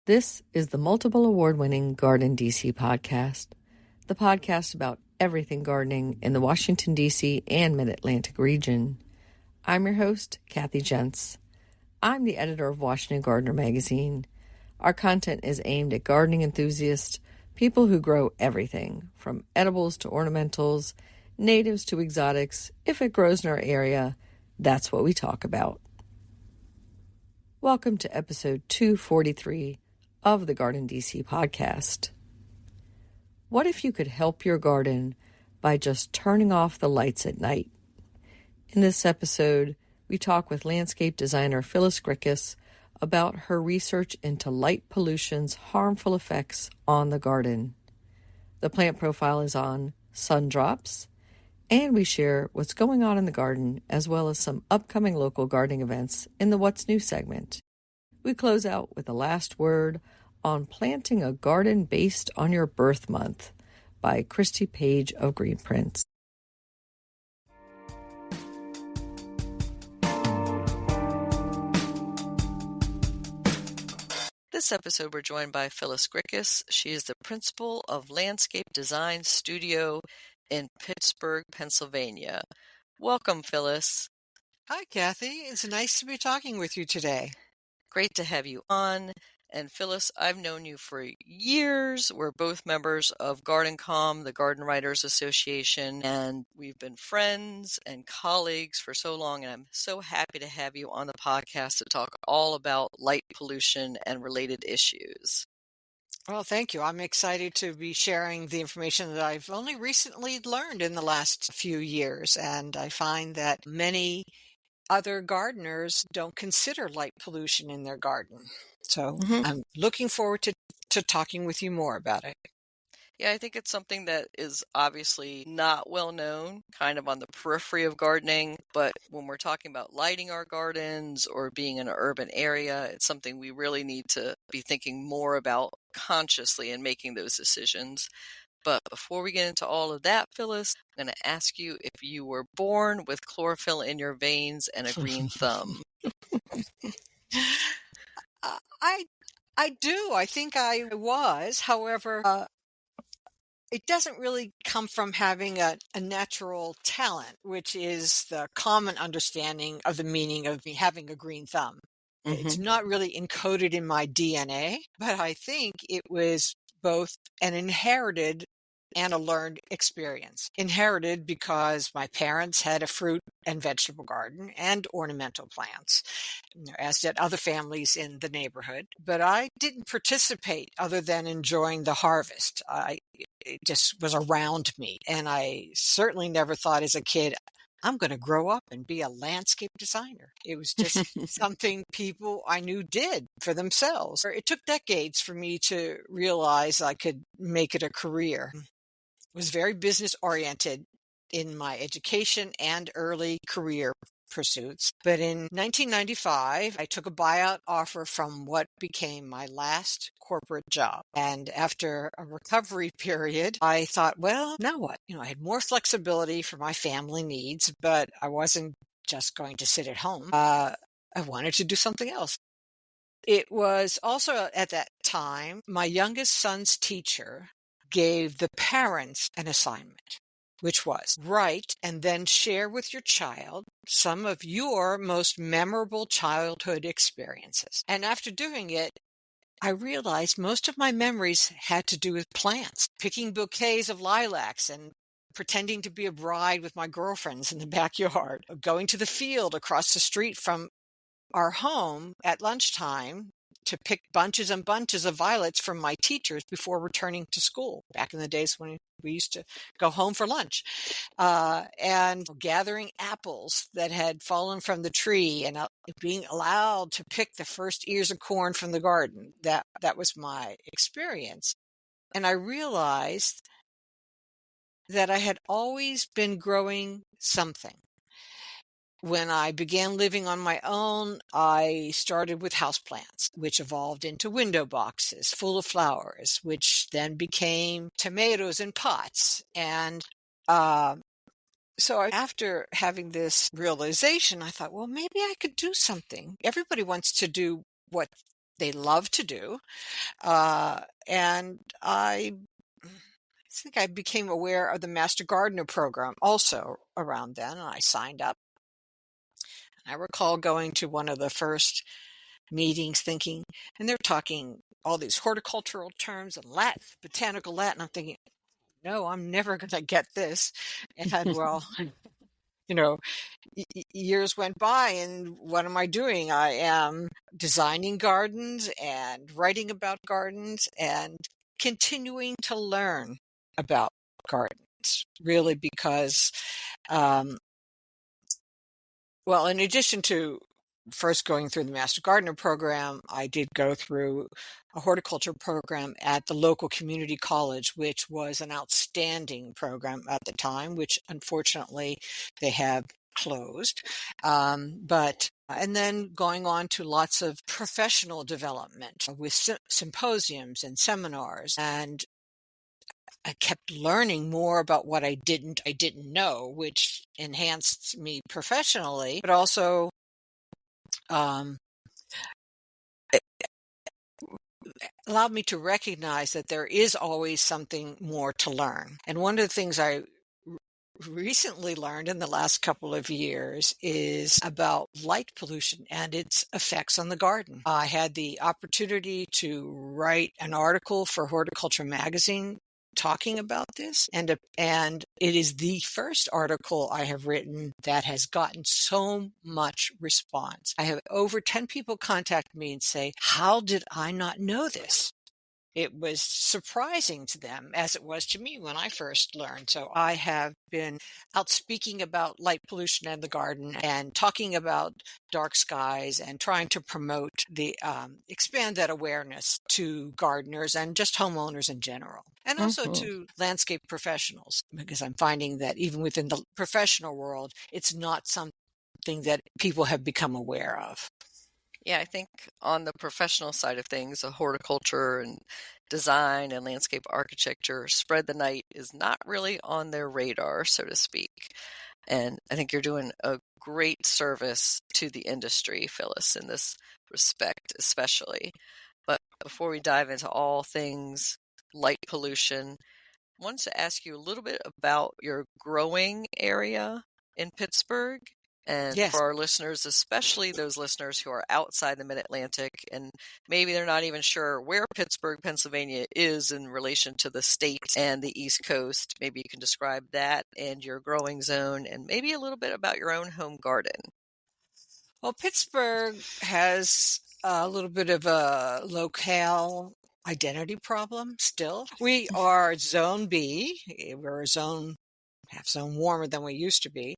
This is the multiple award-winning GardenDC podcast, the podcast about everything gardening in the Washington, D.C. and Mid-Atlantic region. I'm your host, Kathy Jentz. I'm the editor of Washington Gardener magazine. Our content is aimed at gardening enthusiasts, people who grow everything, from edibles to ornamentals, natives to exotics. If it grows in our area, that's what we talk about. Welcome to episode 243 of the GardenDC podcast. What if you could help your garden by just turning off the lights at night? In this episode, we talk with landscape designer Phyllis Grickus about her research into light pollution's harmful effects on the garden. The plant profile is on sun drops, and we share what's going on in the garden as well as some upcoming local gardening events in the What's New segment. We close out with the last word on planting a garden based on your birth month by Christy Page of Green Prints. This episode, we're joined by Phyllis Grickus. She is the principal of Landscape Design Studio in Pittsburgh, Pennsylvania. Welcome, Phyllis. Hi, Kathy. It's nice to be talking with you today. Great to have you on. And Phyllis, I've known you for years. We're both members of GardenCom, the Garden Writers Association, and we've been friends and colleagues for so long. And I'm so happy to have you on the podcast to talk all about light pollution and related issues. Well, thank you. I'm excited to be sharing the information that I've only recently learned in the last few years. And I find that many other gardeners don't consider light pollution in their garden. So I'm looking forward to talking with you more about it. Yeah, I think it's something that is obviously not well known, kind of on the periphery of gardening. But when we're talking about lighting our gardens or being in an urban area, it's something we really need to be thinking more about consciously and making those decisions. But before we get into all of that, Phyllis, I'm going to ask you if you were born with chlorophyll in your veins and a green thumb. I do. I think I was. However, it doesn't really come from having a natural talent, which is the common understanding of the meaning of me having a green thumb. It's not really encoded in my DNA, but I think it was both an inherited and a learned experience. Inherited because my parents had a fruit and vegetable garden and ornamental plants, as did other families in the neighborhood. But I didn't participate other than enjoying the harvest. It just was around me. And I certainly never thought as a kid, I'm going to grow up and be a landscape designer. It was just something people I knew did for themselves. It took decades for me to realize I could make it a career. Was very business oriented in my education and early career pursuits. But in 1995, I took a buyout offer from what became my last corporate job. And after a recovery period, I thought, well, now what? I had more flexibility for my family needs, but I wasn't just going to sit at home. I wanted to do something else. It was also at that time, my youngest son's teacher gave the parents an assignment, which was write and then share with your child some of your most memorable childhood experiences. And after doing it, I realized most of my memories had to do with plants, picking bouquets of lilacs and pretending to be a bride with my girlfriends in the backyard, going to the field across the street from our home at lunchtime to pick bunches and bunches of violets from my teachers before returning to school, back in the days when we used to go home for lunch, and gathering apples that had fallen from the tree and being allowed to pick the first ears of corn from the garden. That was my experience. And I realized that I had always been growing something. When I began living on my own, I started with houseplants, which evolved into window boxes full of flowers, which then became tomatoes in pots. And so after having this realization, I thought, well, maybe I could do something. Everybody wants to do what they love to do. And I think I became aware of the Master Gardener program also around then, and I signed up. And I recall going to one of the first meetings thinking, and they're talking all these horticultural terms and Latin, botanical Latin. I'm thinking, no, I'm never going to get this. And well, you know, years went by, and what am I doing? I am designing gardens and writing about gardens and continuing to learn about gardens, really, because, well, in addition to first going through the Master Gardener program, I did go through a horticulture program at the local community college, which was an outstanding program at the time, which unfortunately they have closed. And then going on to lots of professional development with symposiums and seminars. And I kept learning more about what I didn't know, which enhanced me professionally, but also um, allowed me to recognize that there is always something more to learn. And one of the things I recently learned in the last couple of years is about light pollution and its effects on the garden. I had the opportunity to write an article for Horticulture Magazine talking about this, and it is the first article I have written that has gotten so much response. I have over 10 people contact me and say, how did I not know this? It was surprising to them, as it was to me when I first learned. So I have been out speaking about light pollution in the garden and talking about dark skies and trying to promote expand that awareness to gardeners and just homeowners in general. And also to landscape professionals, because I'm finding that even within the professional world, it's not something that people have become aware of. Yeah, I think on the professional side of things, horticulture and design and landscape architecture, spread the night is not really on their radar, so to speak. And I think you're doing a great service to the industry, Phyllis, in this respect, especially. But before we dive into all things light pollution, I wanted to ask you a little bit about your growing area in Pittsburgh. And Yes. for our listeners, especially those listeners who are outside the Mid-Atlantic, and maybe they're not even sure where Pittsburgh, Pennsylvania is in relation to the state and the East Coast, maybe you can describe that and your growing zone and maybe a little bit about your own home garden. Well, Pittsburgh has a little bit of a locale identity problem still. We are Zone B. We're half zone warmer than we used to be.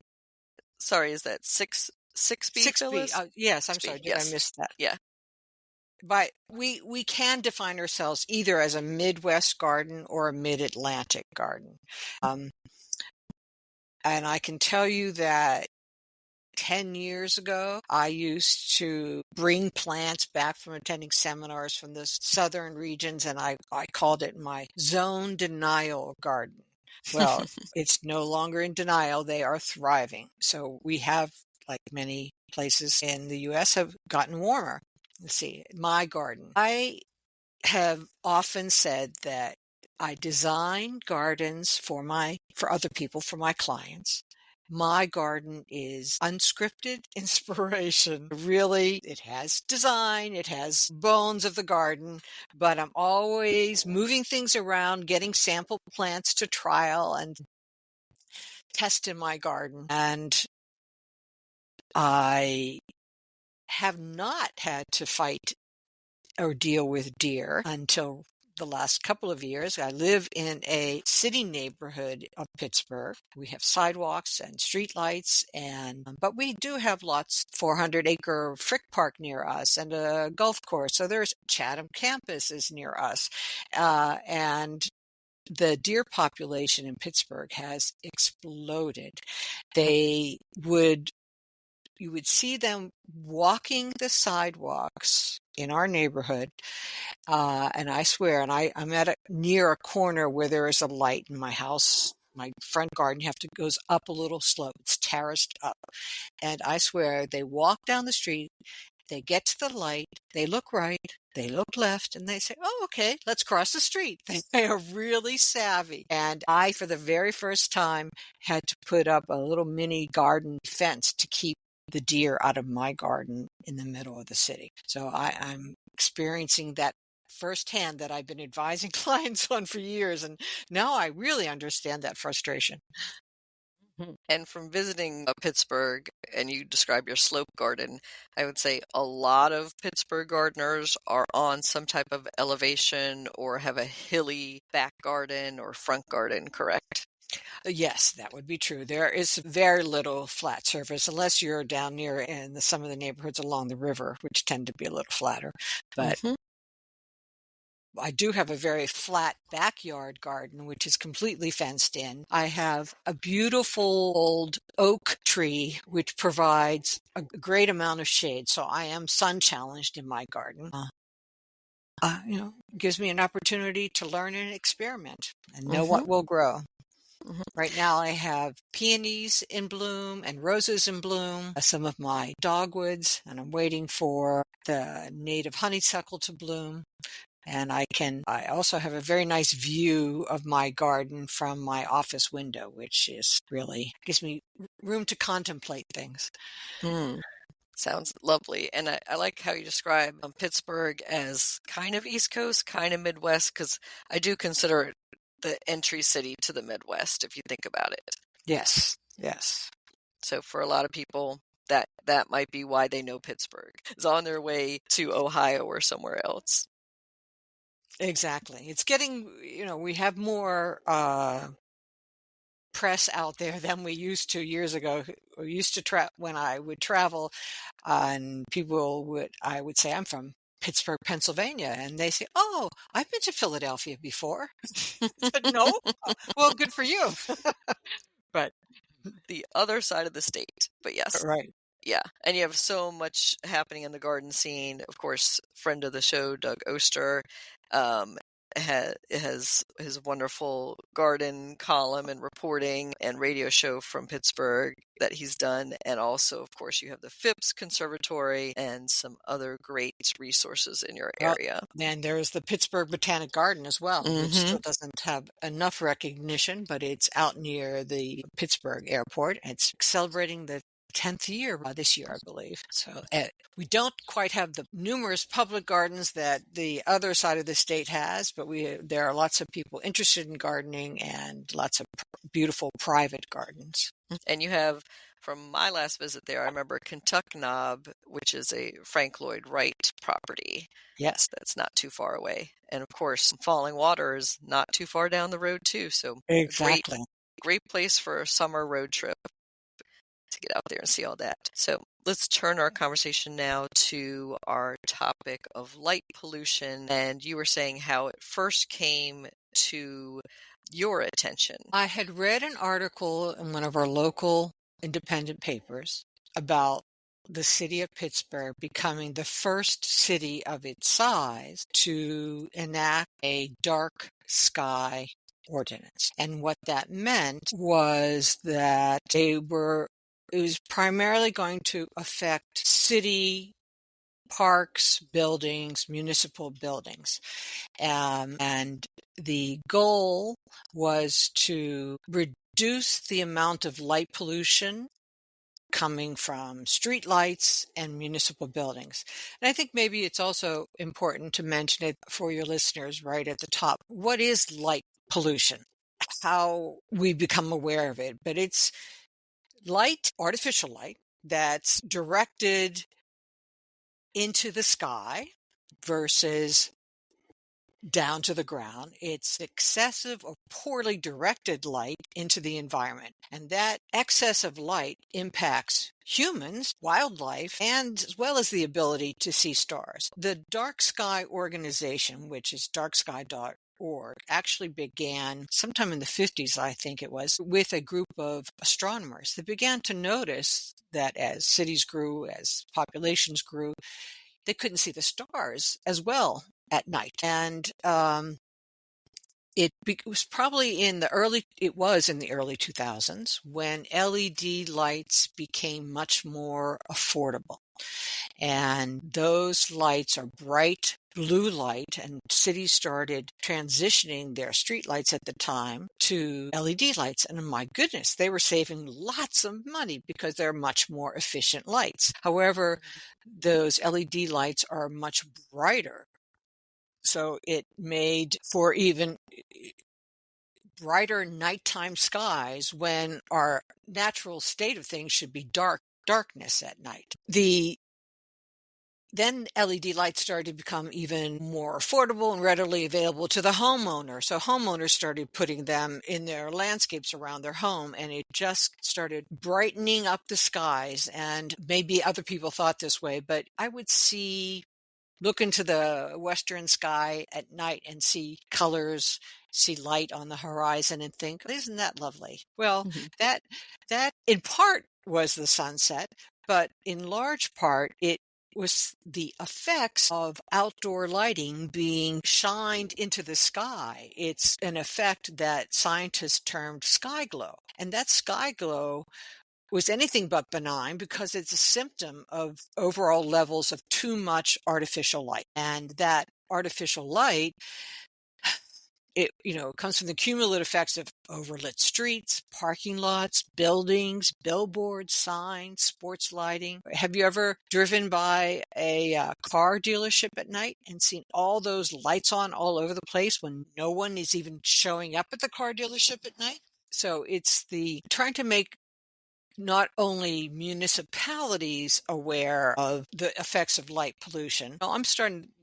Sorry, is that 6B, 6B. Phyllis? Yes, I'm sorry. Did I miss that? Yeah. But we can define ourselves either as a Midwest garden or a Mid-Atlantic garden. And I can tell you that 10 years ago, I used to bring plants back from attending seminars from the southern regions, and I called it my zone denial garden. Well, it's no longer in denial. They are thriving. So we have, like many places in the U.S., have gotten warmer. Let's see, my garden. I have often said that I design gardens for other people, for my clients. My garden is unscripted inspiration. Really, it has design, it has bones of the garden, but I'm always moving things around, getting sample plants to trial and test in my garden. And I have not had to fight or deal with deer until the last couple of years. I live in a city neighborhood of Pittsburgh. We have sidewalks and streetlights, but we do have 400-acre Frick Park near us and a golf course. So there's Chatham campus is near us, and the deer population in Pittsburgh has exploded. You would see them walking the sidewalks in our neighborhood. And I swear, and I'm near a corner where there is a light in my house. My front garden, you have to goes up a little slope. It's terraced up. And I swear they walk down the street They get to the light, they look right, they look left, and they say, oh, okay, let's cross the street. They are really savvy. And I, for the very first time, had to put up a little mini garden fence to keep the deer out of my garden in the middle of the city. So I'm experiencing that firsthand that I've been advising clients on for years. And now I really understand that frustration. And from visiting Pittsburgh, and you describe your slope garden, I would say a lot of Pittsburgh gardeners are on some type of elevation or have a hilly back garden or front garden, correct? Yes, that would be true. There is very little flat surface unless you're down near in some of the neighborhoods along the river, which tend to be a little flatter. But I do have a very flat backyard garden, which is completely fenced in. I have a beautiful old oak tree, which provides a great amount of shade. So I am sun challenged in my garden. Gives me an opportunity to learn and experiment and know what will grow. Right now I have peonies in bloom and roses in bloom, some of my dogwoods, and I'm waiting for the native honeysuckle to bloom. And I also have a very nice view of my garden from my office window, which is really gives me room to contemplate things. Sounds lovely. And I like how you describe Pittsburgh as kind of East Coast, kind of Midwest, because I do consider it the entry city to the Midwest, if you think about it. Yes. So for a lot of people, that might be why they know Pittsburgh is on their way to Ohio or somewhere else. Exactly. It's getting, we have more press out there than we used to years ago. We used to when I would travel, and I would say, I'm from Pittsburgh, Pennsylvania. And they say, oh, I've been to Philadelphia before. But no? Well, good for you. But the other side of the state. But yes. Right. Yeah. And you have so much happening in the garden scene. Of course, friend of the show, Doug Oster, has his wonderful garden column and reporting and radio show from Pittsburgh that he's done. And also, of course, you have the Phipps Conservatory and some other great resources in your area. And there's the Pittsburgh Botanic Garden as well, which still doesn't have enough recognition, but it's out near the Pittsburgh airport. It's celebrating the 10th year this year, I believe. So we don't quite have the numerous public gardens that the other side of the state has, but there are lots of people interested in gardening and lots of beautiful private gardens. And you have, from my last visit there, I remember Kentuck Knob, which is a Frank Lloyd Wright property. Yes. That's not too far away. And of course, Falling Water is not too far down the road too. So exactly. Great place for a summer road trip to get out there and see all that. So let's turn our conversation now to our topic of light pollution. And you were saying how it first came to your attention. I had read an article in one of our local independent papers about the city of Pittsburgh becoming the first city of its size to enact a dark sky ordinance. And what that meant was that it was primarily going to affect city parks, buildings, municipal buildings. And the goal was to reduce the amount of light pollution coming from street lights and municipal buildings. And I think maybe it's also important to mention it for your listeners right at the top. What is light pollution? How we become aware of it. But it's light, artificial light, that's directed into the sky versus down to the ground. It's excessive or poorly directed light into the environment. And that excess of light impacts humans, wildlife, and as well as the ability to see stars. The Dark Sky Organization, which is darksky.org, actually began sometime in the 50s, I think it was, with a group of astronomers that began to notice that as cities grew, as populations grew, they couldn't see the stars as well at night. And it was probably in the early 2000s when LED lights became much more affordable. And those lights are bright blue light, and cities started transitioning their street lights at the time to LED lights. And my goodness, they were saving lots of money because they're much more efficient lights. However, those LED lights are much brighter. So it made for even brighter nighttime skies when our natural state of things should be darkness at night. Then LED lights started to become even more affordable and readily available to the homeowner. So homeowners started putting them in their landscapes around their home, and it just started brightening up the skies. And maybe other people thought this way, but I would look into the western sky at night and see colors, see light on the horizon, and think, isn't that lovely? Well, that in part was the sunset, but in large part it was the effects of outdoor lighting being shined into the sky. It's an effect that scientists termed sky glow. And that sky glow was anything but benign because it's a symptom of overall levels of too much artificial light. And that artificial light, it comes from the cumulative effects of overlit streets, parking lots, buildings, billboards, signs, sports lighting. Have you ever driven by a car dealership at night and seen all those lights on all over the place when no one is even showing up at the car dealership at night? So it's the trying to make not only municipalities aware of the effects of light pollution.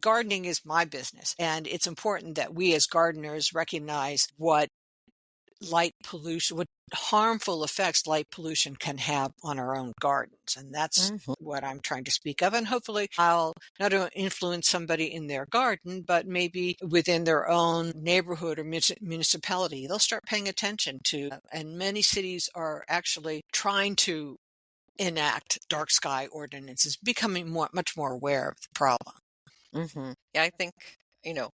Gardening is my business, and it's important that we as gardeners recognize what harmful effects light pollution can have on our own gardens. And that's what I'm trying to speak of. And hopefully I'll not only influence somebody in their garden, but maybe within their own neighborhood or municipality, they'll start paying attention to, and many cities are actually trying to enact dark sky ordinances, becoming much more aware of the problem. Yeah, I think,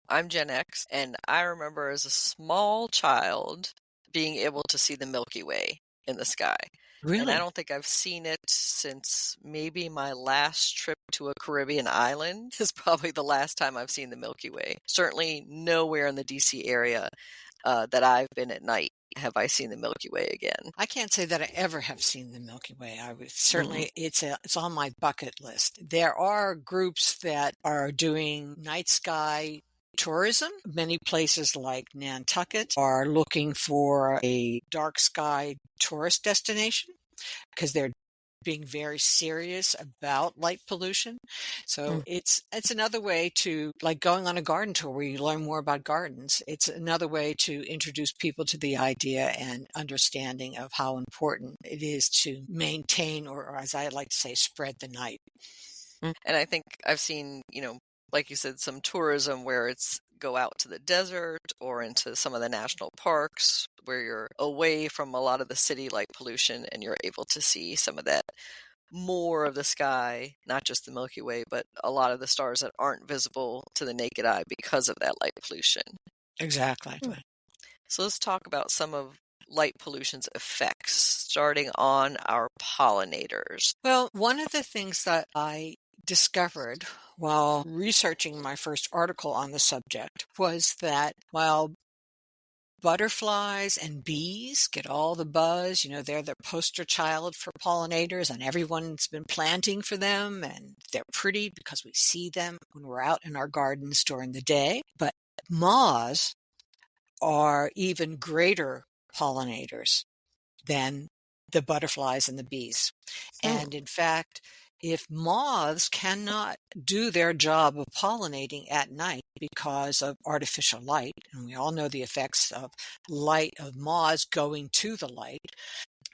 I'm Gen X, and I remember as a small child being able to see the Milky Way in the sky. And I Really? don't think I've seen it since maybe my last trip to a Caribbean island is probably the last time I've seen the Milky Way. Certainly nowhere in the DC area that I've been at night have I seen the Milky Way again. I can't say that I ever have seen the Milky Way. I would certainly, it's on my bucket list. There are groups that are doing night sky tourism. Many places like Nantucket are looking for a dark sky tourist destination because they're being very serious about light pollution. So it's another way to, like going on a garden tour where you learn more about gardens. It's another way to introduce people to the idea and understanding of how important it is to maintain, or as I like to say, spread the night. And I think I've seen, like you said, some tourism where it's go out to the desert or into some of the national parks where you're away from a lot of the city light pollution and you're able to see some of that more of the sky, not just the Milky Way, but a lot of the stars that aren't visible to the naked eye because of that light pollution. Exactly. So let's talk about some of light pollution's effects, starting on our pollinators. Well, one of the things that I discovered while researching my first article on the subject was that while butterflies and bees get all the buzz, they're the poster child for pollinators, and everyone's been planting for them, and they're pretty because we see them when we're out in our gardens during the day. But moths are even greater pollinators than the butterflies and the bees. And in fact, if moths cannot do their job of pollinating at night because of artificial light, and we all know the effects of light, of moths going to the light,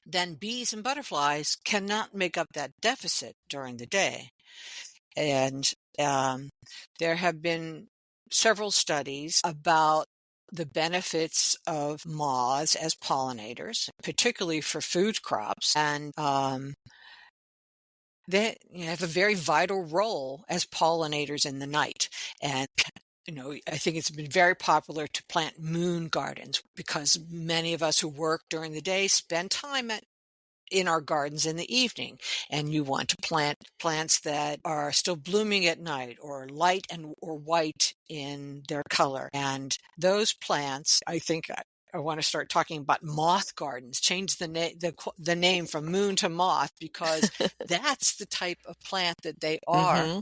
then bees and butterflies cannot make up that deficit during the day. And there have been several studies about the benefits of moths as pollinators, particularly for food crops. And they have a very vital role as pollinators in the night. And I think it's been very popular to plant moon gardens because many of us who work during the day spend time in our gardens in the evening, and you want to plant plants that are still blooming at night or light or white in their color. And those plants, I think I want to start talking about moth gardens, change the name from moon to moth, because that's the type of plant that they are. Mm-hmm.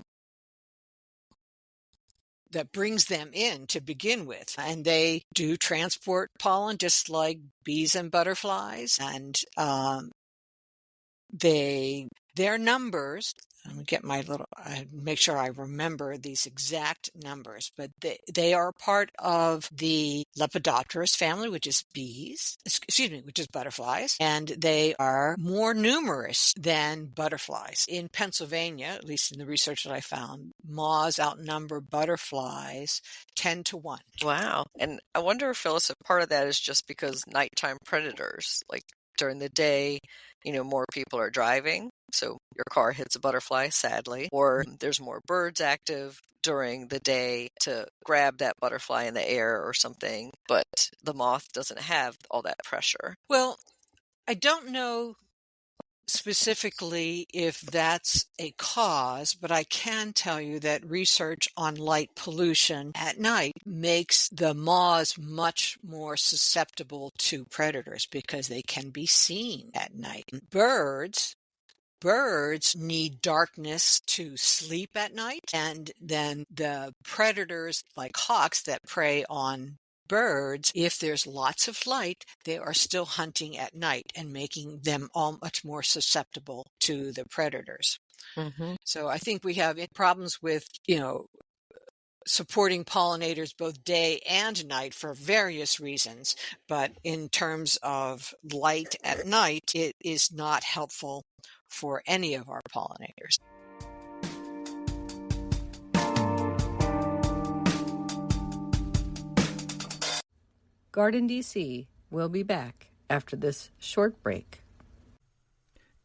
That brings them in to begin with. And they do transport pollen just like bees and butterflies. And their numbers, let me get make sure I remember these exact numbers, but they are part of the Lepidopterus family, which is which is butterflies, and they are more numerous than butterflies. In Pennsylvania, at least in the research that I found, moths outnumber butterflies 10 to 1. Wow. And I wonder, Phyllis, if part of that is just because nighttime predators, like during the day, more people are driving, so your car hits a butterfly, sadly, or there's more birds active during the day to grab that butterfly in the air or something, but the moth doesn't have all that pressure. Well, I don't know specifically if that's a cause, but I can tell you that research on light pollution at night makes the moths much more susceptible to predators because they can be seen at night. Birds need darkness to sleep at night, and then the predators like hawks that prey on birds, if there's lots of light, they are still hunting at night and making them all much more susceptible to the predators. Mm-hmm. So I think we have problems with, supporting pollinators both day and night for various reasons. But in terms of light at night, it is not helpful for any of our pollinators. GardenDC will be back after this short break.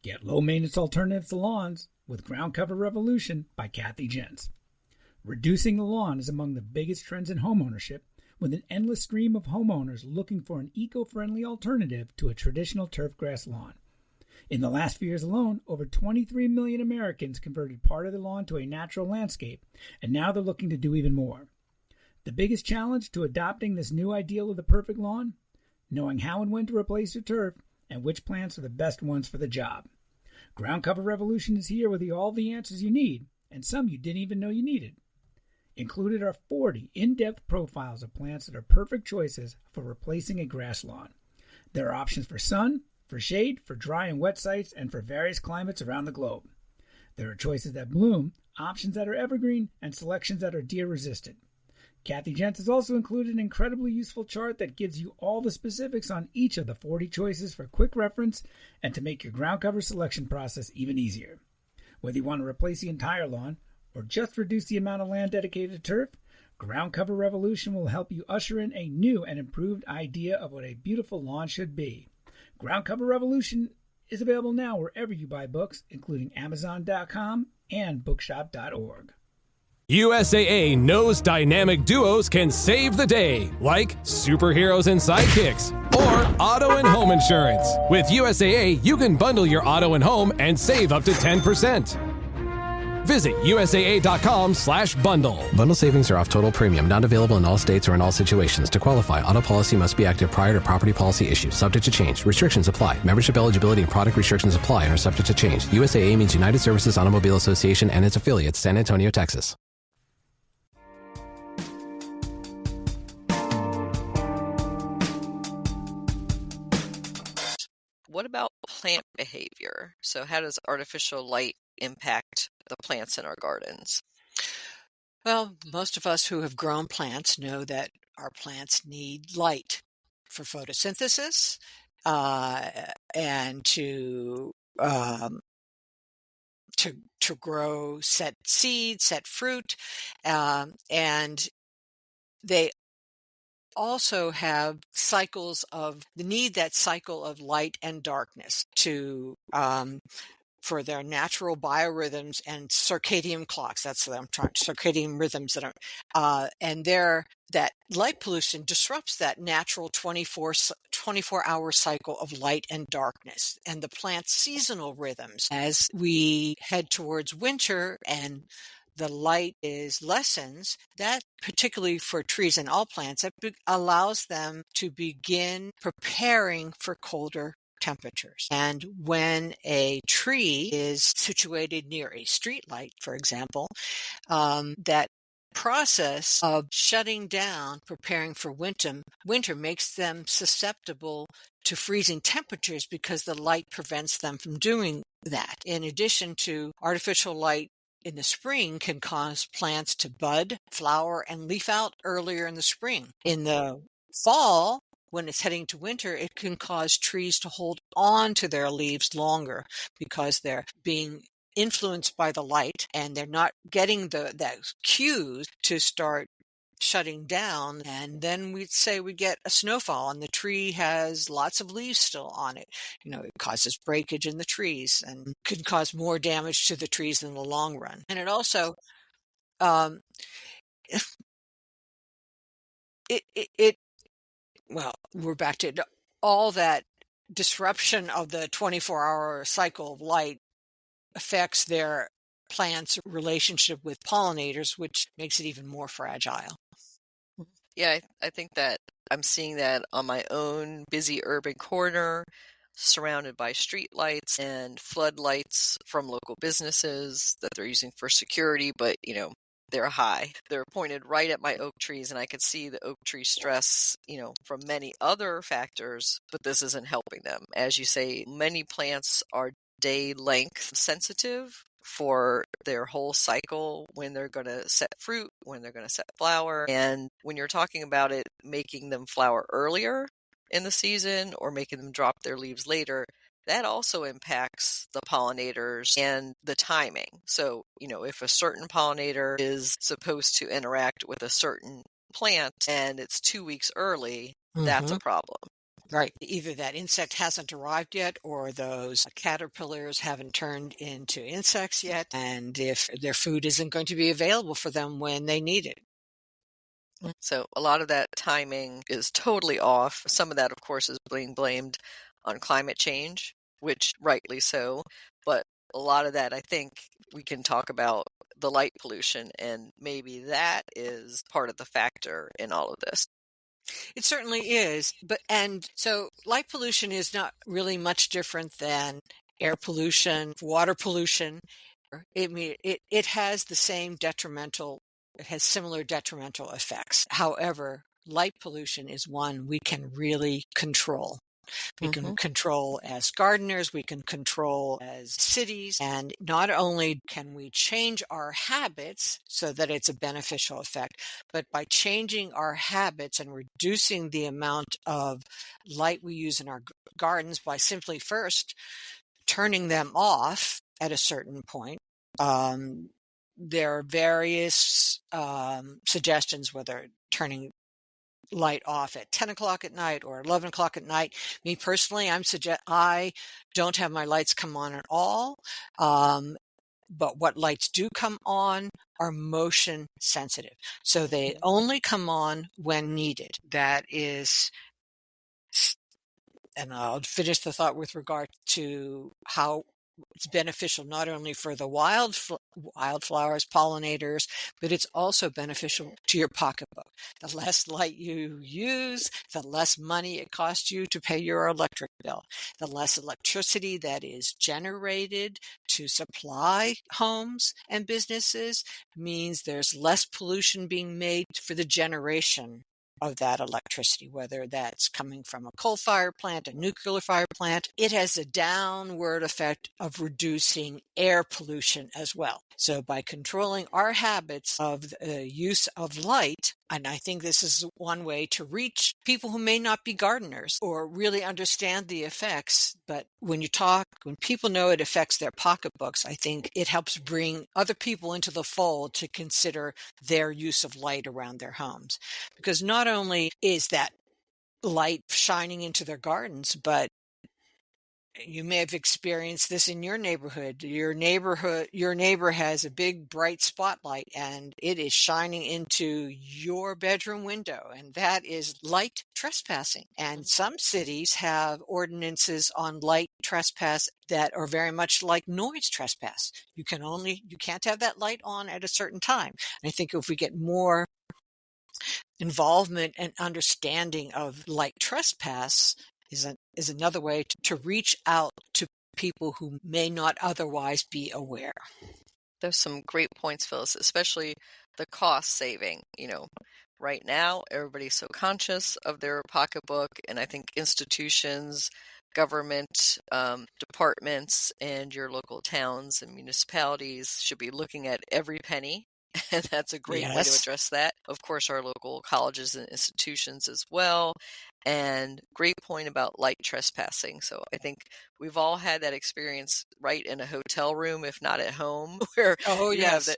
Get low-maintenance alternatives to lawns with Ground Cover Revolution by Kathy Jentz. Reducing the lawn is among the biggest trends in homeownership, with an endless stream of homeowners looking for an eco-friendly alternative to a traditional turfgrass lawn. In the last few years alone, over 23 million Americans converted part of their lawn to a natural landscape, and now they're looking to do even more. The biggest challenge to adopting this new ideal of the perfect lawn? Knowing how and when to replace your turf and which plants are the best ones for the job. Ground Cover Revolution is here with all the answers you need, and some you didn't even know you needed. Included are 40 in-depth profiles of plants that are perfect choices for replacing a grass lawn. There are options for sun, for shade, for dry and wet sites, and for various climates around the globe. There are choices that bloom, options that are evergreen, and selections that are deer-resistant. Kathy Jentz has also included an incredibly useful chart that gives you all the specifics on each of the 40 choices for quick reference and to make your ground cover selection process even easier. Whether you want to replace the entire lawn or just reduce the amount of land dedicated to turf, Ground Cover Revolution will help you usher in a new and improved idea of what a beautiful lawn should be. Ground Cover Revolution is available now wherever you buy books, including Amazon.com and Bookshop.org. USAA knows dynamic duos can save the day, like superheroes and sidekicks, or auto and home insurance. With USAA, you can bundle your auto and home and save up to 10%. Visit USAA.com/bundle. Bundle savings are off total premium, not available in all states or in all situations. To qualify, auto policy must be active prior to property policy issue. Subject to change. Restrictions apply. Membership eligibility and product restrictions apply and are subject to change. USAA means United Services Automobile Association and its affiliates, San Antonio, Texas. What about plant behavior? So how does artificial light impact the plants in our gardens? Well, most of us who have grown plants know that our plants need light for photosynthesis and to grow, set seeds, set fruit, and they also have that cycle of light and darkness to for their natural biorhythms and circadian clocks. That's what I'm trying. Circadian rhythms that are that light pollution disrupts that natural 24/7 24-hour cycle of light and darkness and the plant's seasonal rhythms. As we head towards winter and the light lessens, that particularly for trees and all plants, that allows them to begin preparing for colder temperatures. And when a tree is situated near a street light, for example, that process of shutting down, preparing for winter makes them susceptible to freezing temperatures because the light prevents them from doing that. In addition to artificial light in the spring can cause plants to bud, flower, and leaf out earlier in the spring. In the fall, when it's heading to winter, it can cause trees to hold on to their leaves longer because they're being influenced by the light and they're not getting that cues to start shutting down. And then we'd say we get a snowfall and the tree has lots of leaves still on it. It causes breakage in the trees and could cause more damage to the trees in the long run. And it also, well, we're back to all that disruption of the 24-hour cycle of light affects their plants' relationship with pollinators, which makes it even more fragile. Yeah, I think that I'm seeing that on my own busy urban corner, surrounded by street lights and floodlights from local businesses that they're using for security, but they're high. They're pointed right at my oak trees, and I could see the oak tree stress, from many other factors, but this isn't helping them. As you say, many plants are day length sensitive for their whole cycle, when they're going to set fruit, when they're going to set flower. And when you're talking about it making them flower earlier in the season or making them drop their leaves later, that also impacts the pollinators and the timing. So, if a certain pollinator is supposed to interact with a certain plant and it's 2 weeks early, that's a problem. Right. Either that insect hasn't arrived yet or those caterpillars haven't turned into insects yet, and if their food isn't going to be available for them when they need it. So a lot of that timing is totally off. Some of that, of course, is being blamed on climate change, which rightly so. But a lot of that, I think we can talk about the light pollution, and maybe that is part of the factor in all of this. It certainly is. And so light pollution is not really much different than air pollution, water pollution. It has the same it has similar detrimental effects. However, light pollution is one we can really control. We can control as gardeners, we can control as cities, and not only can we change our habits so that it's a beneficial effect, but by changing our habits and reducing the amount of light we use in our gardens by simply first turning them off at a certain point. There are various suggestions, whether turning light off at 10 o'clock at night or 11 o'clock at night. Me personally, I don't have my lights come on at all. But what lights do come on are motion sensitive. So they only come on when needed. That is, and I'll finish the thought with regard to how it's beneficial not only for the wildflowers, pollinators, but it's also beneficial to your pocketbook. The less light you use, the less money it costs you to pay your electric bill. The less electricity that is generated to supply homes and businesses means there's less pollution being made for the generation of that electricity, whether that's coming from a coal-fired plant, a nuclear-fired plant. It has a downward effect of reducing air pollution as well. So by controlling our habits of the use of light, and I think this is one way to reach people who may not be gardeners or really understand the effects, but when people know it affects their pocketbooks, I think it helps bring other people into the fold to consider their use of light around their homes. Because not only is that light shining into their gardens, but you may have experienced this in your neighborhood. Your neighbor has a big bright spotlight and it is shining into your bedroom window, and that is light trespassing. And some cities have ordinances on light trespass that are very much like noise trespass. You can't have that light on at a certain time. And I think if we get more involvement and understanding of light trespass is another way to reach out to people who may not otherwise be aware. There's some great points, Phyllis, especially the cost saving. Right now, everybody's so conscious of their pocketbook, and I think institutions, government departments, and your local towns and municipalities should be looking at every penny. And that's a great way to address that. Of course, our local colleges and institutions as well. And great point about light trespassing. So I think we've all had that experience right in a hotel room, if not at home, where you have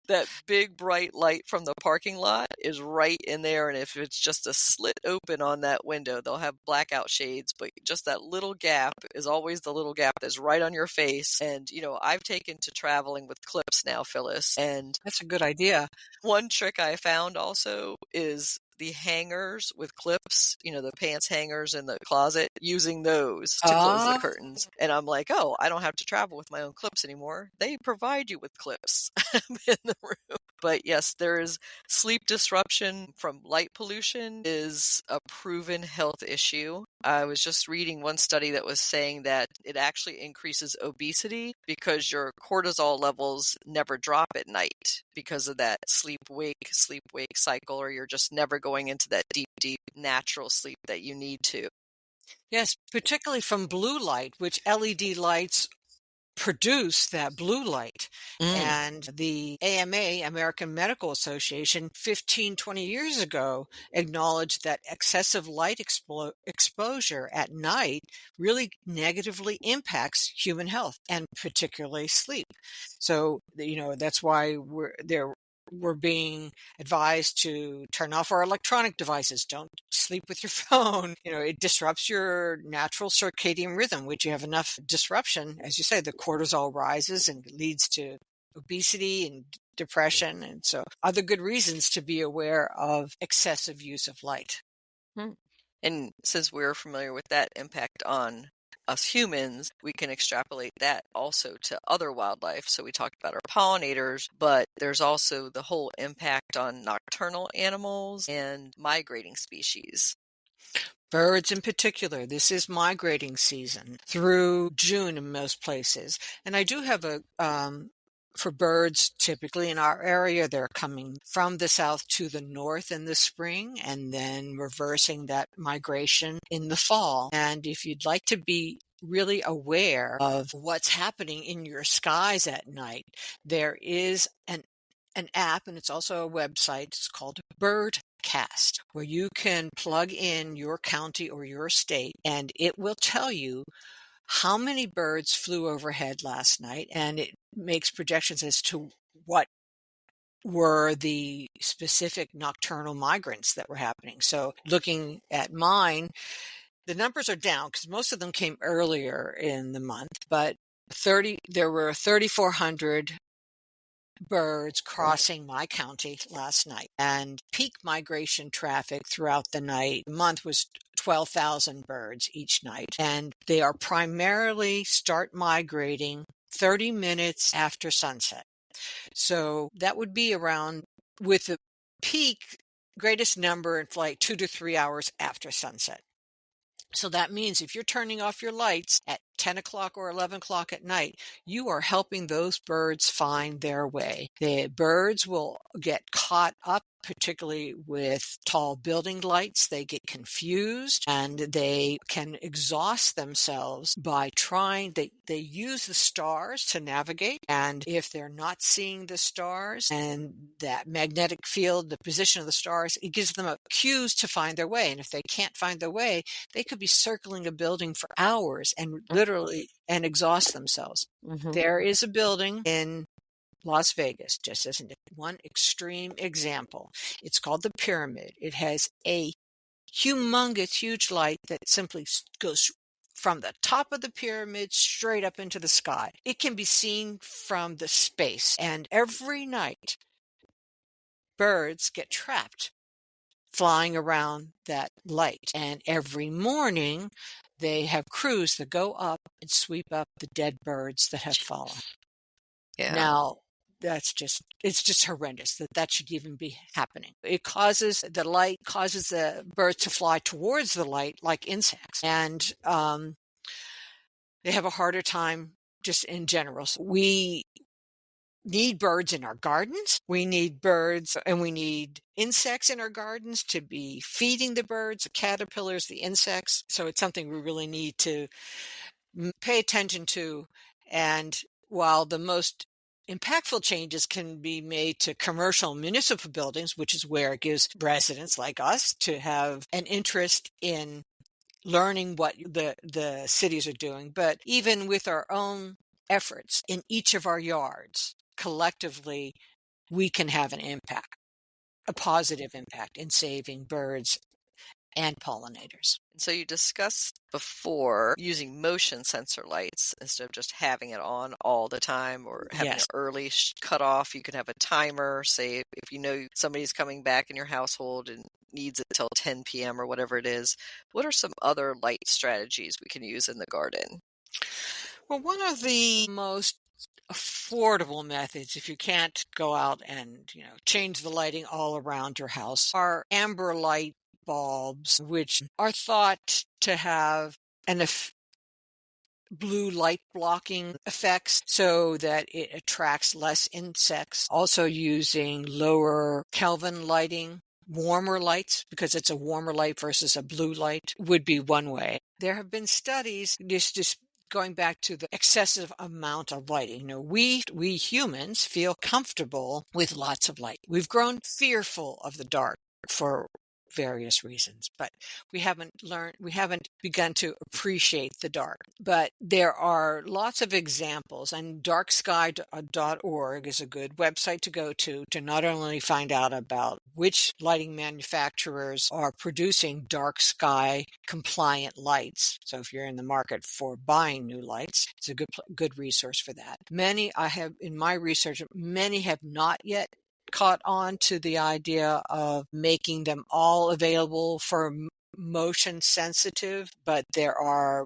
that big bright light from the parking lot is right in there. And if it's just a slit open on that window, they'll have blackout shades, but just that little gap is always the little gap that's right on your face. And, I've taken to traveling with clips now, Phyllis. And that's a good idea. One trick I found also is the hangers with clips, the pants hangers in the closet, using those to close the curtains. And I'm like, oh, I don't have to travel with my own clips anymore. They provide you with clips in the room. But yes, there is sleep disruption from light pollution is a proven health issue. I was just reading one study that was saying that it actually increases obesity because your cortisol levels never drop at night because of that sleep-wake cycle, or you're just never going into that deep natural sleep that you need to. Yes, particularly from blue light, which LED lights produce that blue light. And the AMA, American Medical Association, 20 years ago acknowledged that excessive light exposure at night really negatively impacts human health, and particularly sleep. So, that's why we're being advised to turn off our electronic devices. Don't sleep with your phone. It disrupts your natural circadian rhythm, which you have enough disruption. As you say, the cortisol rises and leads to obesity and depression. And so other good reasons to be aware of excessive use of light. And since we're familiar with that impact on us humans, we can extrapolate that also to other wildlife. So we talked about our pollinators, but there's also the whole impact on nocturnal animals and migrating species. Birds in particular. This is migrating season through June in most places. And I do have for birds, typically in our area, they're coming from the south to the north in the spring and then reversing that migration in the fall. And if you'd like to be really aware of what's happening in your skies at night, there is an app, and it's also a website. It's called Birdcast, where you can plug in your county or your state, and it will tell you how many birds flew overhead last night, and it makes projections as to what were the specific nocturnal migrants that were happening. So looking at mine, the numbers are down because most of them came earlier in the month, but there were 3,400 birds crossing my county last night, and peak migration traffic throughout the month was 12,000 birds each night, and they are primarily start migrating 30 minutes after sunset. So that would be around, with the peak greatest number in flight, 2 to 3 hours after sunset. So that means if you're turning off your lights at 10 o'clock or 11 o'clock at night, you are helping those birds find their way. The birds will get caught up, particularly with tall building lights. They get confused and they can exhaust themselves by they use the stars to navigate. And if they're not seeing the stars and that magnetic field, the position of the stars, it gives them cues to find their way. And if they can't find their way, they could be circling a building for hours and literally exhaust themselves. There is a building in Las Vegas, just as one extreme example. It's called the Pyramid. It has a humongous, huge light that simply goes from the top of the pyramid straight up into the sky. It can be seen from the space, and every night birds get trapped flying around that light. And every morning they have crews that go up and sweep up the dead birds that have fallen. Yeah. Now, it's just horrendous that should even be happening. The light causes the birds to fly towards the light like insects. And they have a harder time just in general. So we need birds in our gardens. We need birds and we need insects in our gardens to be feeding the birds, the caterpillars, the insects. So it's something we really need to pay attention to. And while the most impactful changes can be made to commercial and municipal buildings, which is where it gives residents like us to have an interest in learning what the cities are doing. But even with our own efforts in each of our yards, collectively, we can have an impact, a positive impact in saving birds and pollinators. So you discussed before using motion sensor lights instead of just having it on all the time or having Yes. an early cutoff. You can have a timer, say if you know somebody's coming back in your household and needs it till 10 p.m. or whatever it is. What are some other light strategies we can use in the garden? Well, one of the most affordable methods, if you can't go out and change the lighting all around your house, are amber light bulbs, which are thought to have an blue light blocking effects so that it attracts less insects. Also using lower Kelvin lighting, warmer lights, because it's a warmer light versus a blue light, would be one way. There have been studies just going back to the excessive amount of lighting. We humans feel comfortable with lots of light. We've grown fearful of the dark for various reasons, but we haven't begun to appreciate the dark. But there are lots of examples, and darksky.org is a good website to go to not only find out about which lighting manufacturers are producing dark sky compliant lights. So if you're in the market for buying new lights, it's a good resource for that. In my research, many have not yet caught on to the idea of making them all available for motion sensitive, but there are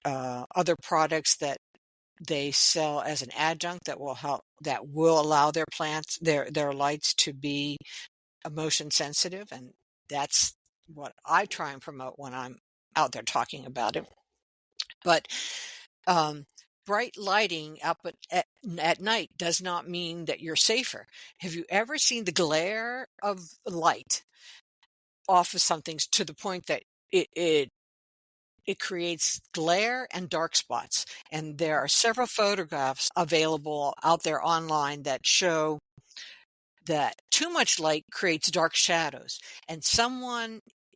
other products that they sell as an adjunct that will allow their lights to be motion sensitive, and that's what I try and promote when I'm out there talking about it. But bright lighting up at night does not mean that you're safer. Have you ever seen the glare of light off of something to the point that it creates glare and dark spots? And there are several photographs available out there online that show that too much light creates dark shadows. And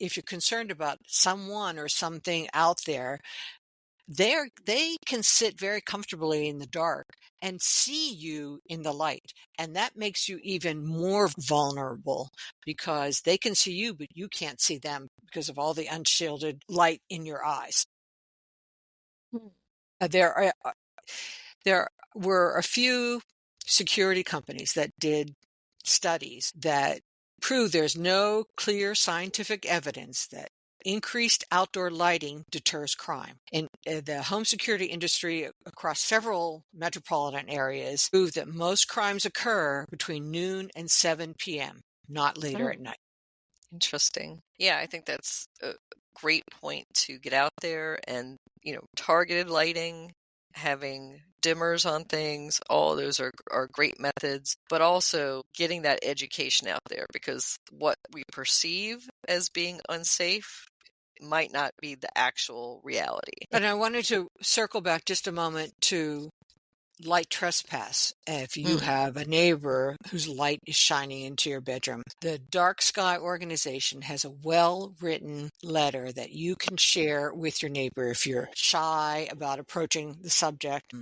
if you're concerned about someone or something out there, they can sit very comfortably in the dark and see you in the light. And that makes you even more vulnerable because they can see you, but you can't see them because of all the unshielded light in your eyes. There were a few security companies that did studies that prove there's no clear scientific evidence that increased outdoor lighting deters crime. In the home security industry across several metropolitan areas prove that most crimes occur between noon and 7 p.m., not later at night. Interesting. Yeah, I think that's a great point to get out there and, targeted lighting, having dimmers on things, all those are great methods, but also getting that education out there because what we perceive as being unsafe might not be the actual reality. And I wanted to circle back just a moment to light trespass. If you have a neighbor whose light is shining into your bedroom, the Dark Sky organization has a well-written letter that you can share with your neighbor if you're shy about approaching the subject.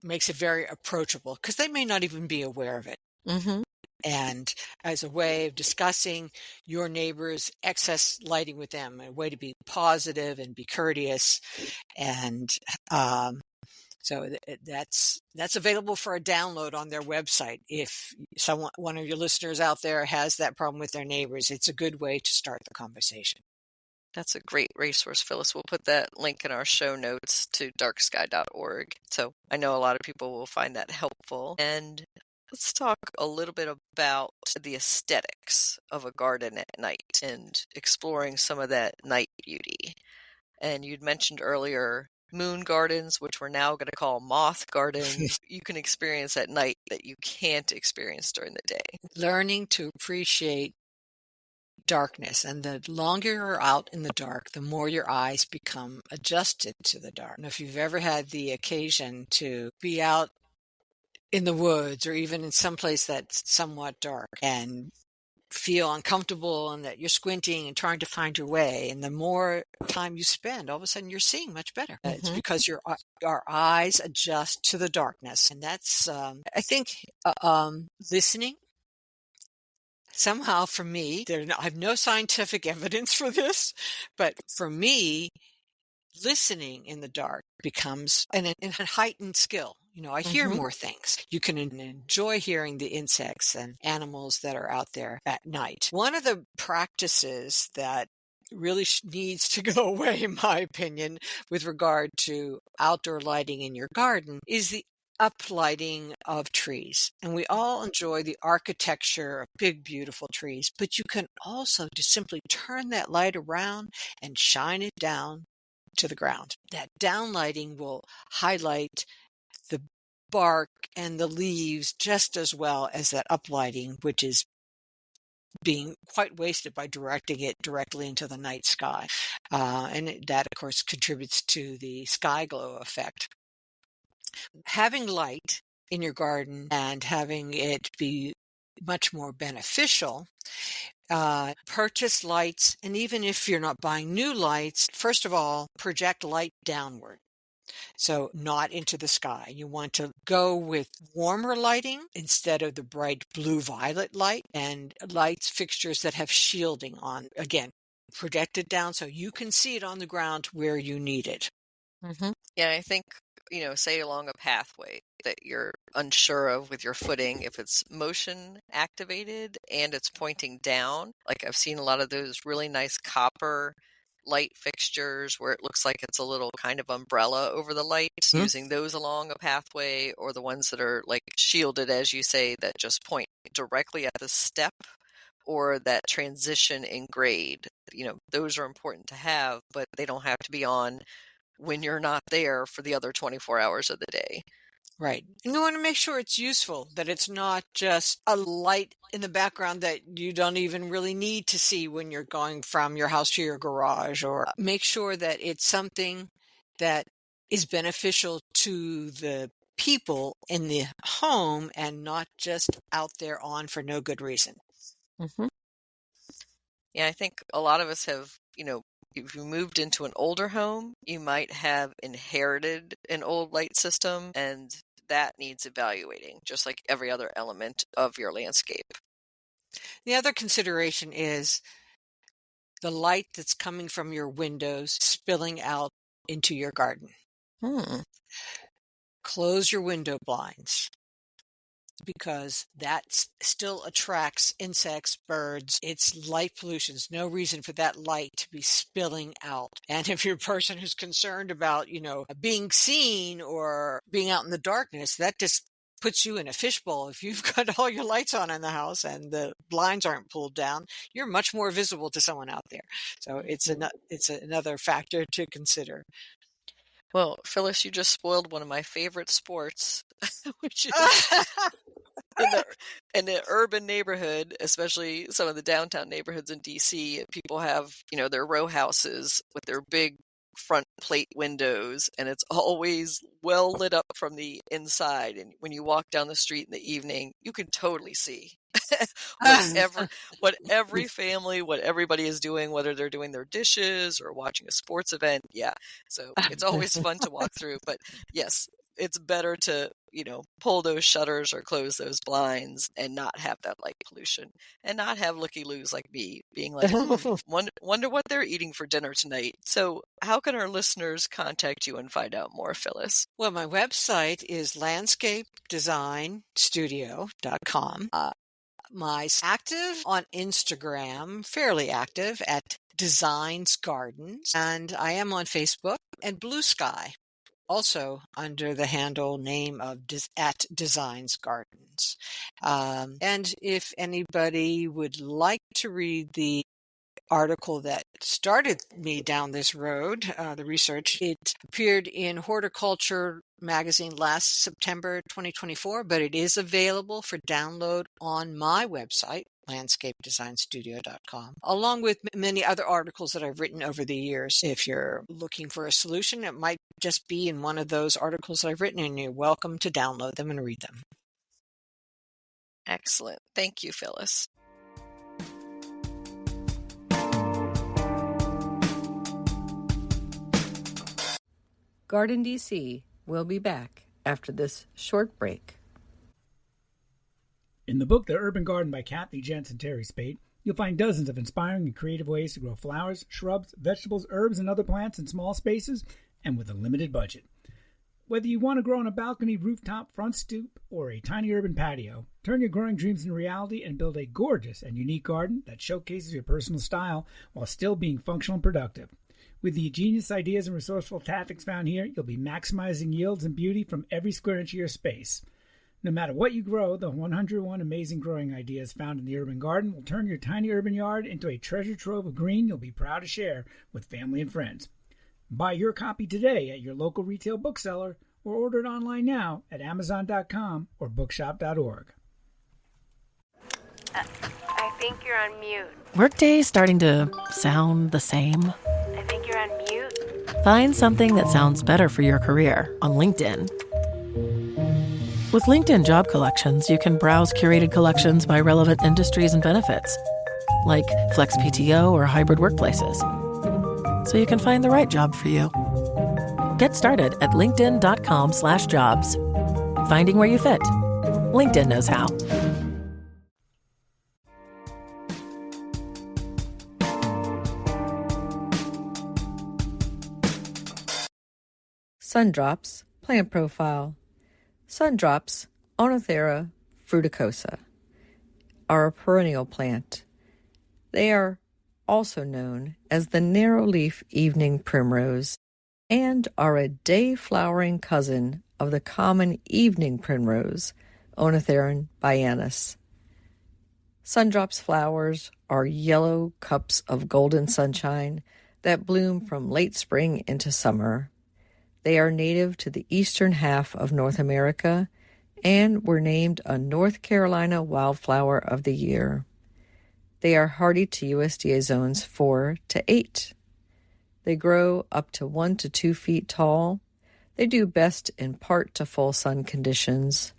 Makes it very approachable because they may not even be aware of it. Mm-hmm. and as a way of discussing your neighbor's excess lighting with them, a way to be positive and be courteous. And so that's available for a download on their website. If one of your listeners out there has that problem with their neighbors, it's a good way to start the conversation. That's a great resource, Phyllis. We'll put that link in our show notes to darksky.org. So I know a lot of people will find that helpful. And let's talk a little bit about the aesthetics of a garden at night and exploring some of that night beauty. And you'd mentioned earlier moon gardens, which we're now going to call moth gardens, you can experience at night that you can't experience during the day. Learning to appreciate darkness, and the longer you're out in the dark, the more your eyes become adjusted to the dark. And if you've ever had the occasion to be out in the woods or even in some place that's somewhat dark and feel uncomfortable and that you're squinting and trying to find your way, and the more time you spend, all of a sudden you're seeing much better. It's because our eyes adjust to the darkness. And that's I think listening. Somehow for me, I have no scientific evidence for this, but for me, listening in the dark becomes a heightened skill. I hear more things. You can enjoy hearing the insects and animals that are out there at night. One of the practices that really needs to go away, in my opinion, with regard to outdoor lighting in your garden is the uplighting of trees. And we all enjoy the architecture of big, beautiful trees, but you can also just simply turn that light around and shine it down to the ground. That downlighting will highlight the bark and the leaves just as well as that uplighting, which is being quite wasted by directing it directly into the night sky. And that, of course, contributes to the sky glow effect. Having light in your garden and having it be much more beneficial, purchase lights. And even if you're not buying new lights, first of all, project light downward. So not into the sky. You want to go with warmer lighting instead of the bright blue-violet light, and lights fixtures that have shielding on. Again, project it down so you can see it on the ground where you need it. Yeah, I think, say along a pathway that you're unsure of with your footing, if it's motion activated and it's pointing down, like I've seen a lot of those really nice copper light fixtures where it looks like it's a little kind of umbrella over the light, using those along a pathway, or the ones that are like shielded, as you say, that just point directly at the step or that transition in grade. Those are important to have, but they don't have to be on when you're not there for the other 24 hours of the day. Right. And you want to make sure it's useful, that it's not just a light in the background that you don't even really need to see when you're going from your house to your garage, or make sure that it's something that is beneficial to the people in the home and not just out there on for no good reason. Yeah, I think a lot of us have, if you moved into an older home, you might have inherited an old light system, and that needs evaluating, just like every other element of your landscape. The other consideration is the light that's coming from your windows spilling out into your garden. Close your window blinds, because that still attracts insects, birds. It's light pollution. There's no reason for that light to be spilling out. And if you're a person who's concerned about, being seen or being out in the darkness, that just puts you in a fishbowl. If you've got all your lights on in the house and the blinds aren't pulled down, you're much more visible to someone out there. So it's another factor to consider. Well, Phyllis, you just spoiled one of my favorite sports, which is in the urban neighborhood, especially some of the downtown neighborhoods in DC. People have, their row houses with their big front plate windows, and it's always well lit up from the inside. And when you walk down the street in the evening, you can totally see what every family, what everybody is doing, whether they're doing their dishes or watching a sports event. Yeah. So it's always fun to walk through. But yes, it's better to, pull those shutters or close those blinds and not have that light pollution and not have looky-loos like me being like, wonder what they're eating for dinner tonight. So how can our listeners contact you and find out more, Phyllis? Well, my website is landscapedesignstudio.com. My active on Instagram, fairly active at Designs Gardens, and I am on Facebook and Blue Sky, also under the handle name of at Designs Gardens. And if anybody would like to read the article that started me down this road, the research, it appeared in Horticulture magazine last September 2024, but it is available for download on my website, landscapedesignstudio.com, along with many other articles that I've written over the years. If you're looking for a solution, it might just be in one of those articles that I've written, and you're welcome to download them and read them. Excellent. Thank you, Phyllis. GardenDC will be back after this short break. In the book The Urban Garden by Kathy Jentz and Terry Spate, you'll find dozens of inspiring and creative ways to grow flowers, shrubs, vegetables, herbs, and other plants in small spaces and with a limited budget. Whether you want to grow on a balcony, rooftop, front stoop, or a tiny urban patio, turn your growing dreams into reality and build a gorgeous and unique garden that showcases your personal style while still being functional and productive. With the genius ideas and resourceful tactics found here, you'll be maximizing yields and beauty from every square inch of your space. No matter what you grow, the 101 amazing growing ideas found in the urban garden will turn your tiny urban yard into a treasure trove of green you'll be proud to share with family and friends. Buy your copy today at your local retail bookseller or order it online now at Amazon.com or bookshop.org. I think you're on mute. Workday starting to sound the same? I think you're on mute. Find something that sounds better for your career on LinkedIn. With LinkedIn Job Collections, you can browse curated collections by relevant industries and benefits, like flex PTO or hybrid workplaces, so you can find the right job for you. Get started at linkedin.com/jobs. Finding where you fit. LinkedIn knows how. Sundrops Plant Profile. Sundrops, Oenothera fruticosa, are a perennial plant. They are also known as the narrow-leaf evening primrose and are a day-flowering cousin of the common evening primrose, Oenothera bianus. Sundrops flowers are yellow cups of golden sunshine that bloom from late spring into summer. They are native to the eastern half of North America and were named a North Carolina Wildflower of the Year. They are hardy to USDA zones 4 to 8. They grow up to 1 to 2 feet tall. They do best in part to full sun conditions.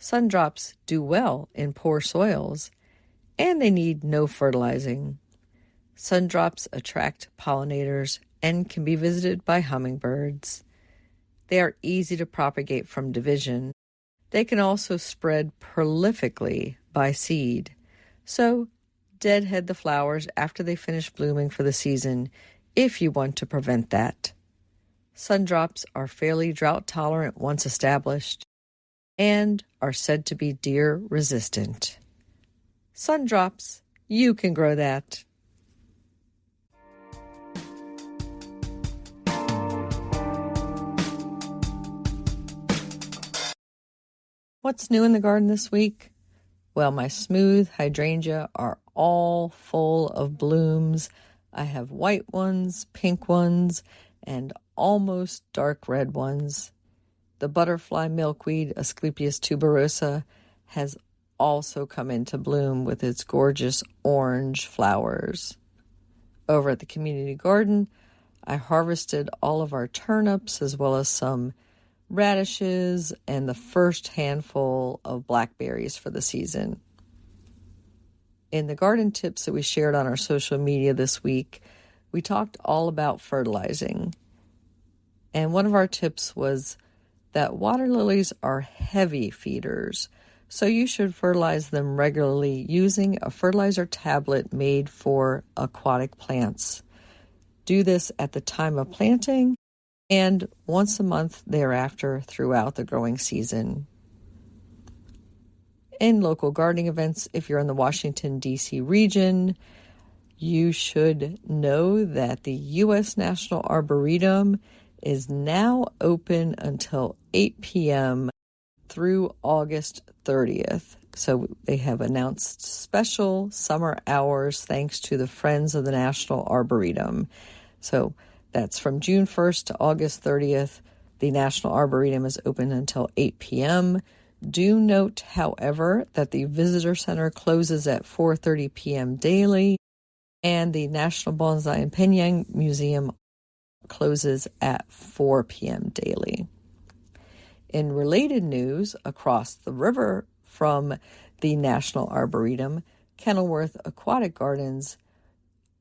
Sundrops do well in poor soils, and they need no fertilizing. Sundrops attract pollinators and can be visited by hummingbirds. They are easy to propagate from division. They can also spread prolifically by seed. So, deadhead the flowers after they finish blooming for the season if you want to prevent that. Sundrops are fairly drought tolerant once established and are said to be deer resistant. Sundrops, you can grow that. What's new in the garden this week? Well, my smooth hydrangea are all full of blooms. I have white ones, pink ones, and almost dark red ones. The butterfly milkweed, Asclepias tuberosa, has also come into bloom with its gorgeous orange flowers. Over at the community garden, I harvested all of our turnips as well as some radishes and the first handful of blackberries for the season. In the garden tips that we shared on our social media this week, we talked all about fertilizing. And one of our tips was that water lilies are heavy feeders, so you should fertilize them regularly using a fertilizer tablet made for aquatic plants. Do this at the time of planting and once a month thereafter throughout the growing season. In local gardening events, if you're in the Washington, D.C. region, you should know that the U.S. National Arboretum is now open until 8 p.m. through August 30th. So they have announced special summer hours thanks to the Friends of the National Arboretum. So that's from June 1st to August 30th. The National Arboretum is open until 8 p.m. Do note, however, that the Visitor Center closes at 4:30 p.m. daily, and the National Bonsai and Penyang Museum closes at 4 p.m. daily. In related news, across the river from the National Arboretum, Kenilworth Aquatic Gardens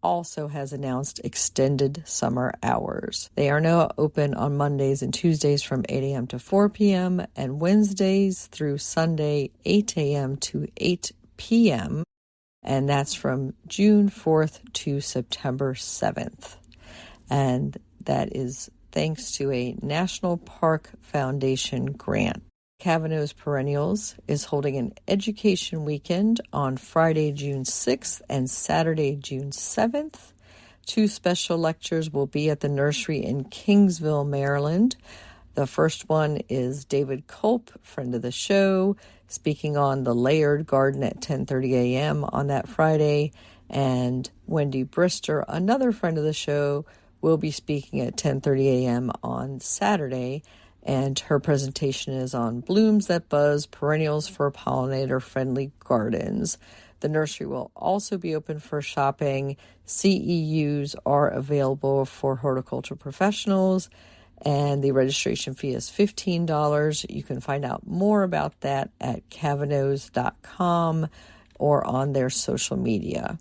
also has announced extended summer hours. They are now open on Mondays and Tuesdays from 8 a.m. to 4 p.m. and Wednesdays through Sunday 8 a.m. to 8 p.m. And that's from June 4th to September 7th. And that is thanks to a National Park Foundation grant. Cavanaugh Perennials is holding an education weekend on Friday, June 6th and Saturday, June 7th. 2 special lectures will be at the nursery in Kingsville, Maryland. The first one is David Culp, friend of the show, speaking on the layered garden at 10:30 a.m. on that Friday. And Wendy Brister, another friend of the show, will be speaking at 10:30 a.m. on Saturday. And her presentation is on blooms that buzz, perennials for pollinator-friendly gardens. The nursery will also be open for shopping. CEUs are available for horticulture professionals, and the registration fee is $15. You can find out more about that at cavanaughs.com or on their social media.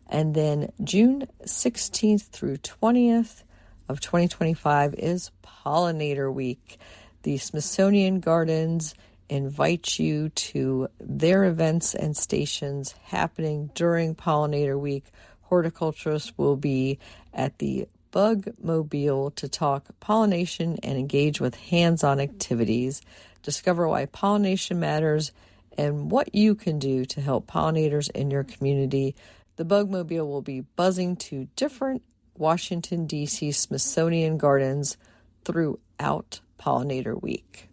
And then June 16th through 20th of 2025 is Pollinator Week. The Smithsonian Gardens invite you to their events and stations happening during Pollinator Week. Horticulturists will be at the Bug Mobile to talk pollination and engage with hands-on activities. Discover why pollination matters and what you can do to help pollinators in your community. The Bug Mobile will be buzzing to different Washington, D.C. Smithsonian Gardens throughout Pollinator Week.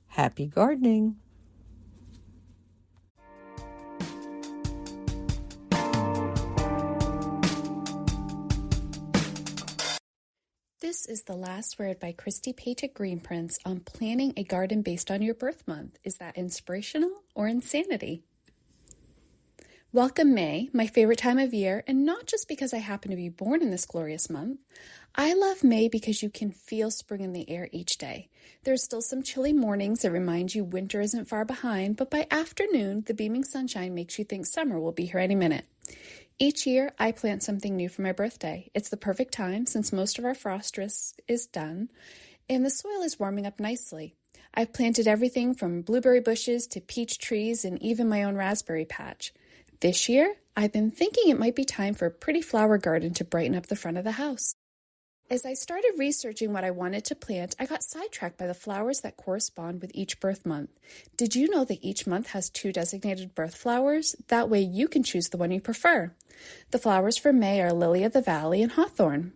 Happy gardening! This is the last word by Christy Page at Green Prince on planning a garden based on your birth month. Is that inspirational or insanity? Welcome May, my favorite time of year, and not just because I happen to be born in this glorious month. I love May because you can feel spring in the air each day. There's still some chilly mornings that remind you winter isn't far behind, but by afternoon, the beaming sunshine makes you think summer will be here any minute. Each year, I plant something new for my birthday. It's the perfect time since most of our frost risk is done, and the soil is warming up nicely. I've planted everything from blueberry bushes to peach trees and even my own raspberry patch. This year, I've been thinking it might be time for a pretty flower garden to brighten up the front of the house. As I started researching what I wanted to plant, I got sidetracked by the flowers that correspond with each birth month. Did you know that each month has 2 designated birth flowers? That way you can choose the one you prefer. The flowers for May are Lily of the Valley and Hawthorn.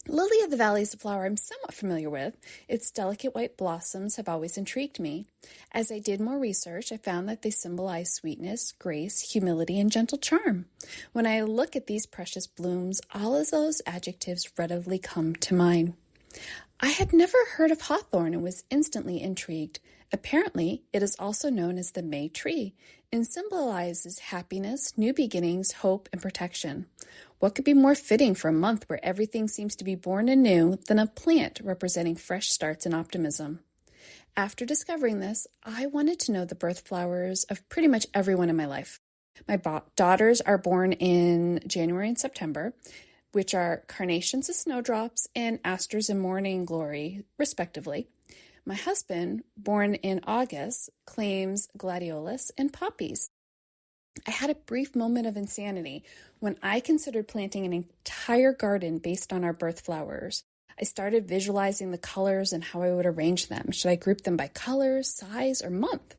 Lily of the Valley is a flower I'm somewhat familiar with. Its delicate white blossoms have always intrigued me. As I did more research, I found that they symbolize sweetness, grace, humility, and gentle charm. When I look at these precious blooms, all of those adjectives readily come to mind. I had never heard of hawthorn and was instantly intrigued. Apparently, it is also known as the May tree and symbolizes happiness, new beginnings, hope, and protection. What could be more fitting for a month where everything seems to be born anew than a plant representing fresh starts and optimism? After discovering this, I wanted to know the birth flowers of pretty much everyone in my life. My daughters are born in January and September. which are carnations and snowdrops and asters and morning glory, respectively. My husband, born in August, claims gladiolus and poppies. I had a brief moment of insanity when I considered planting an entire garden based on our birth flowers. I started visualizing the colors and how I would arrange them. Should I group them by color, size, or month?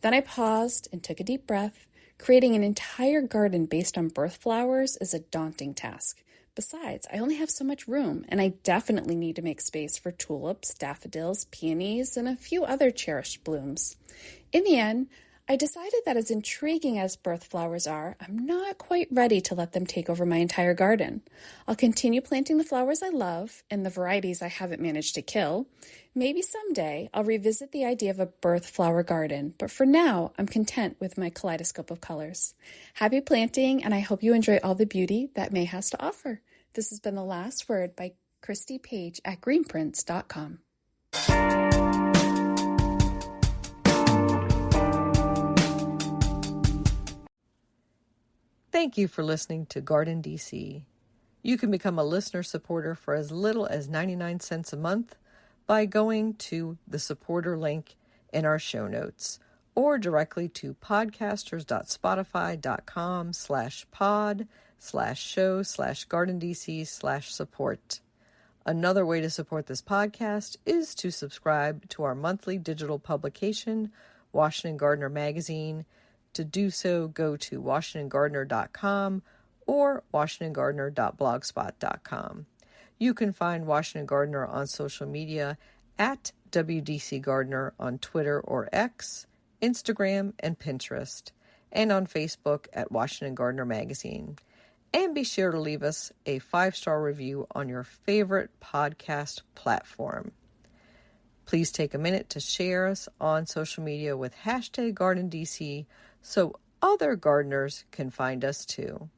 Then I paused and took a deep breath. Creating an entire garden based on birth flowers is a daunting task. Besides, I only have so much room, and I definitely need to make space for tulips, daffodils, peonies, and a few other cherished blooms. In the end, I decided that as intriguing as birth flowers are, I'm not quite ready to let them take over my entire garden. I'll continue planting the flowers I love and the varieties I haven't managed to kill. Maybe someday I'll revisit the idea of a birth flower garden, but for now, I'm content with my kaleidoscope of colors. Happy planting, and I hope you enjoy all the beauty that May has to offer. This has been The Last Word by Christy Page at greenprints.com. Thank you for listening to GardenDC. You can become a listener supporter for as little as 99 cents a month by going to the supporter link in our show notes or directly to podcasters.spotify.com/pod/show/GardenDC/support. Another way to support this podcast is to subscribe to our monthly digital publication, Washington Gardener Magazine. To do so, go to WashingtonGardener.com or WashingtonGardener.blogspot.com. You can find Washington Gardener on social media at WDC Gardener on Twitter or X, Instagram, and Pinterest, and on Facebook at Washington Gardener Magazine. And be sure to leave us a 5-star review on your favorite podcast platform. Please take a minute to share us on social media with #GardenDC so other gardeners can find us too.